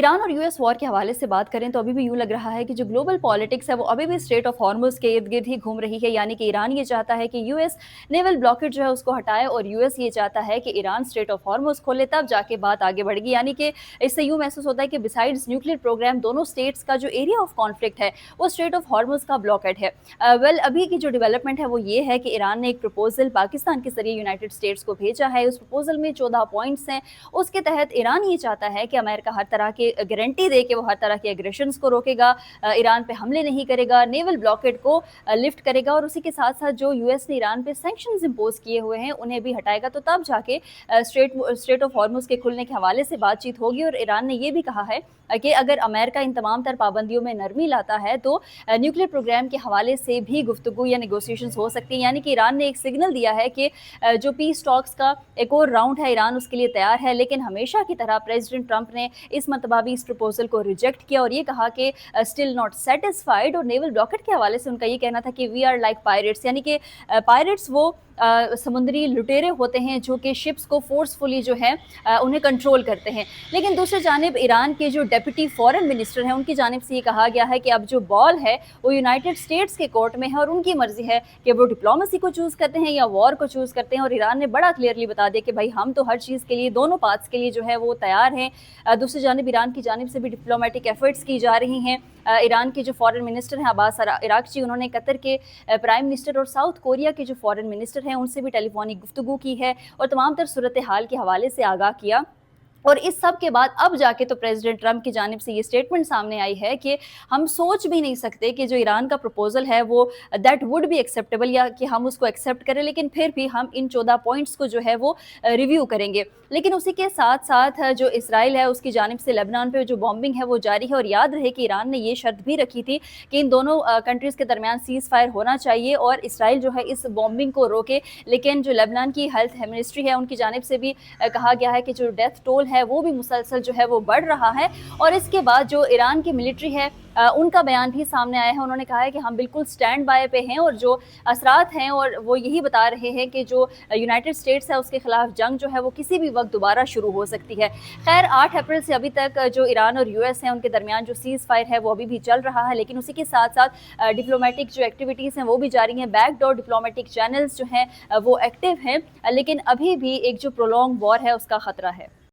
Iran और US war के हवाले से बात करें तो अभी भी यूं लग रहा है कि जो ग्लोबल पॉलिटिक्स है वो अभी भी स्ट्रेट ऑफ हॉर्मुज के इर्द गिर्द ही घूम रही है। यानी कि ईरान ये चाहता है कि यूएस नेवल ब्लॉकेट जो है उसको हटाए और यूएस ये चाहता है कि ईरान स्ट्रेट ऑफ हॉर्मुज खोले, तब जाके बात आगे बढ़ेगी। यानी कि इससे यूं महसूस होता है कि बिसाइड्स न्यूक्लियर प्रोग्राम दोनों स्टेट्स का जो एरिया ऑफ कॉन्फ्लिक्ट है वो स्ट्रेट ऑफ हॉर्मुज का ब्लॉकेट है। अभी की जो डेवलपमेंट है वो ये है कि ईरान ने एक प्रपोजल पाकिस्तान के जरिए यूनाइटेड स्टेट्स को भेजा है। उस प्रपोजल में 14 पॉइंट्स हैं। उसके तहत ईरान ये चाहता है कि अमेरिका हर तरह की गारंटी दे कि वो हर तरह के एग्रेशंस को रोकेगा, ईरान पे हमले नहीं करेगा, नेवल ब्लॉकेट को लिफ्ट करेगा और उसी के साथ साथ जो यूएस ने ईरान पे सैंक्शंस इंपोज किए हुए हैं उन्हें भी हटाएगा। तो तब जाके स्ट्रेट ऑफ हॉर्मुज के खुलने के हवाले से बातचीत होगी। और ईरान ने ये भी कहा है कि अगर अमेरिका इन तमाम तर पाबंदियों में नरमी लाता है तो न्यूक्लियर प्रोग्राम के हवाले से भी गुफ्तगू या नेगोशिएशंस हो सकती हैं। यानी कि ईरान ने एक सिग्नल दिया है कि जो पीस टॉक्स का एक और राउंड है ईरान उसके लिए तैयार है। लेकिन हमेशा की तरह प्रेसिडेंट ट्रंप ने इस मरतबा भी इस प्रपोजल को रिजेक्ट किया और ये कहा कि स्टिल नॉट सेटिस्फाइड। और नेवल ब्लॉकेट के हवाले से उनका ये कहना था कि वी आर लाइक पायरेट्स, यानी कि पायरेट्स वो समुद्री लुटेरे होते हैं जो कि शिप्स को फोर्सफुली जो है उन्हें कंट्रोल करते हैं। लेकिन दूसरी जानिब ईरान के जो डेप्यूटी फॉरेन मिनिस्टर हैं उनकी जानिब से ये कहा गया है कि अब जो बॉल है वो यूनाइटेड स्टेट्स के कोर्ट में है और उनकी मर्जी है कि वो डिप्लोमेसी को चूज़ करते हैं या वॉर को चूज़ करते हैं। और ईरान ने बड़ा क्लियरली बता दिया कि भाई हम तो हर चीज़ के लिए, दोनों पार्ट्स के लिए जो है वो तैयार हैं। दूसरी जानिब ईरान की जानिब से भी डिप्लोमेटिक एफर्ट्स की जा रही हैं। ईरान के जो फॉरेन मिनिस्टर हैं अब्बास अरागची, उन्होंने कतर के प्राइम मिनिस्टर और साउथ कोरिया के जो फॉरेन मिनिस्टर हैं उनसे भी टेलीफोनिक गुफ्तगू की है और तमाम तर सूरत हाल के हवाले से आगाह किया। और इस सब के बाद अब जाके तो प्रेसिडेंट ट्रंप की जानिब से ये स्टेटमेंट सामने आई है कि हम सोच भी नहीं सकते कि जो ईरान का प्रपोजल है वो दैट वुड बी एक्सेप्टेबल, या कि हम उसको एक्सेप्ट करें, लेकिन फिर भी हम इन 14 पॉइंट्स को जो है वो रिव्यू करेंगे। लेकिन उसी के साथ साथ जो इसराइल है उसकी जानिब से लेबनान पे जो बॉम्बिंग है वो जारी है। और याद रहे कि ईरान ने ये शर्त भी रखी थी कि इन दोनों कंट्रीज़ के दरमियान सीज़ फायर होना चाहिए और इसराइल जो है इस बॉम्बिंग को रोके। लेकिन जो लेबनान की हेल्थ मिनिस्ट्री है उनकी जानिब से भी कहा गया है कि जो डेथ टोल है वो भी मुसलसल जो है वो बढ़ रहा है। और इसके बाद जो ईरान की मिलिट्री है उनका बयान भी सामने आया है। उन्होंने कहा है कि हम बिल्कुल स्टैंड बाय पे हैं और जो असरात हैं और वो यही बता रहे हैं कि जो यूनाइटेड स्टेट्स है उसके खिलाफ जंग जो है वो किसी भी वक्त दोबारा शुरू हो सकती है। खैर 8 अप्रैल से अभी तक जो ईरान और यूएस हैं उनके दरमियान जो सीज़ फायर है वो अभी भी चल रहा है। लेकिन उसी के साथ साथ डिप्लोमेटिक जो एक्टिविटीज़ हैं वो भी जारी हैं। बैकडोर डिप्लोमेटिक चैनल्स जो हैं वो एक्टिव हैं। लेकिन अभी भी एक जो प्रोलॉन्ग वॉर है उसका खतरा है।